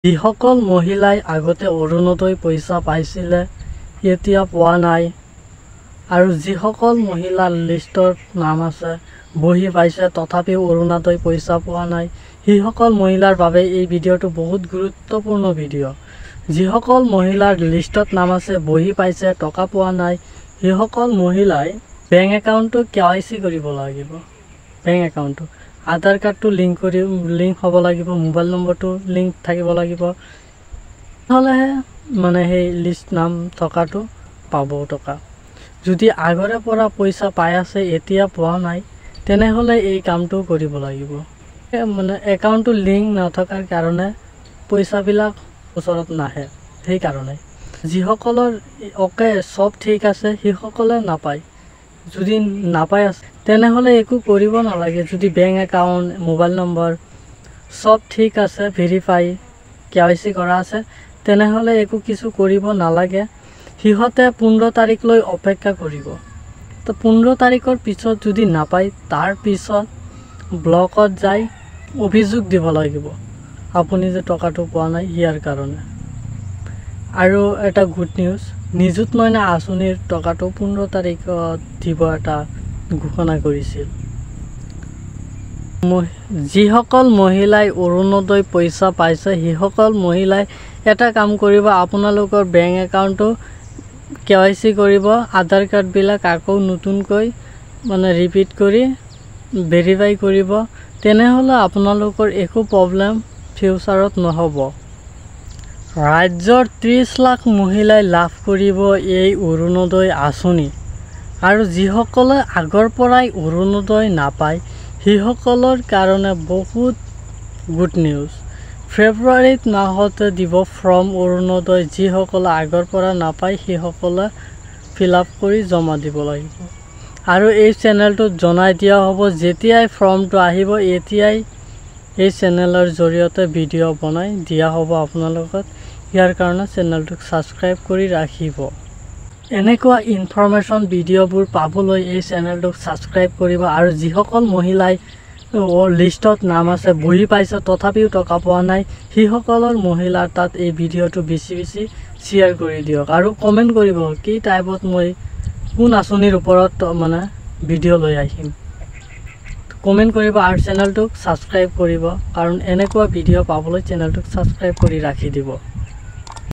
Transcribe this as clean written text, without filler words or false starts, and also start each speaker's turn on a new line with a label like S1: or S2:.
S1: যিসকল মহিলাই আগতে অৰুণোদয় পইচা পাইছিলে এতিয়া পোৱা নাই আৰু যিসকল মহিলাৰ লিষ্টত নাম আছে বহি পাইছে তথাপিও অৰুণোদয় পইচা পোৱা নাই সেইসকল মহিলাৰ বাবে এই ভিডিঅ'টো বহুত গুৰুত্বপূৰ্ণ ভিডিঅ' যিসকল মহিলাৰ লিষ্টত নাম আছে বহি পাইছে টকা পোৱা নাই সেইসকল মহিলাই বেংক একাউণ্টটো KYC কৰিব লাগিব বেংক একাউণ্টটো আধাৰ কাৰ্ডটো লিংক হ'ব লাগিব মোবাইল নম্বৰটো লিংক থাকিব লাগিব নহ'লেহে মানে সেই লিষ্ট নাম থকাটো পাব টকা যদি আগৰে পৰা পইচা পাই আছে এতিয়া পোৱা নাই তেনেহ'লে এই কামটো কৰিব লাগিব মানে একাউণ্টটো লিংক নথকাৰ কাৰণে পইচাবিলাক ওচৰত নাহে সেইকাৰণে যিসকলৰ ওকে সব ঠিক আছে সেইসকলে নাপায় যদি নাপায় আছে তেনেহ'লে একো কৰিব নালাগে যদি বেংক একাউণ্ট মোবাইল নম্বৰ সব ঠিক আছে ভেৰিফাই KYC কৰা আছে তেনেহ'লে একো কিছু কৰিব নালাগে সিহঁতে 15 তাৰিখলৈ অপেক্ষা কৰিব তো 15 তাৰিখৰ পিছত যদি নাপায় তাৰ পিছত ব্লকত যাই অভিযোগ দিব লাগিব আপুনি যে টকাটো পোৱা নাই ইয়াৰ কাৰণে আৰু এটা গুড নিউজ নিযুত মইনা আঁচনিৰ টকাটো 15 তাৰিখত দিব এটা ঘোষণা কৰিছিল যিসকল মহিলাই অৰুণোদয় পইচা পাইছে সেইসকল মহিলাই এটা কাম কৰিব আপোনালোকৰ বেংক একাউণ্টটো KYC কৰিব আধাৰ কাৰ্ডবিলাক আকৌ নতুনকৈ মানে ৰিপিট কৰি ভেৰিফাই কৰিব তেনেহ'লে আপোনালোকৰ একো প্ৰব্লেম ফিউচাৰত নহ'ব ৰাজ্যৰ 30 লাখ মহিলাই লাভ কৰিব এই অৰুণোদয় আঁচনি আৰু যিসকলে আগৰ পৰাই অৰুণোদয় নাপায় সেইসকলৰ কাৰণে বহুত গুড নিউজ ফেব্ৰুৱাৰীত মাহতে দিব ফৰ্ম অৰুণোদয় যিসকলে আগৰ পৰা নাপায় সেইসকলে ফিল আপ কৰি জমা দিব লাগিব আৰু এই চেনেলটোত জনাই দিয়া হ'ব যেতিয়াই ফৰ্মটো আহিব এতিয়াই এই চেনেলৰ জৰিয়তে ভিডিঅ' বনাই দিয়া হ'ব আপোনালোকক ইয়াৰ কাৰণে চেনেলটোক ছাবস্ক্ৰাইব কৰি ৰাখিব এনেকুৱা ইনফৰমেশ্যন ভিডিঅ'বোৰ পাবলৈ এই চেনেলটোক ছাবস্ক্ৰাইব কৰিব আৰু যিসকল মহিলাই লিষ্টত নাম আছে বহি পাইছে তথাপিও টকা পোৱা নাই সেইসকলৰ মহিলাৰ তাত এই ভিডিঅ'টো বেছি শ্বেয়াৰ কৰি দিয়ক আৰু কমেণ্ট কৰিব কি টাইপত মই কোন আঁচনিৰ ওপৰত মানে ভিডিঅ' লৈ আহিম কমেণ্ট কৰিব আৰু চেনেলটোক ছাবস্ক্ৰাইব কৰিব কাৰণ এনেকুৱা ভিডিঅ' পাবলৈ চেনেলটোক ছাবস্ক্ৰাইব কৰি ৰাখি দিব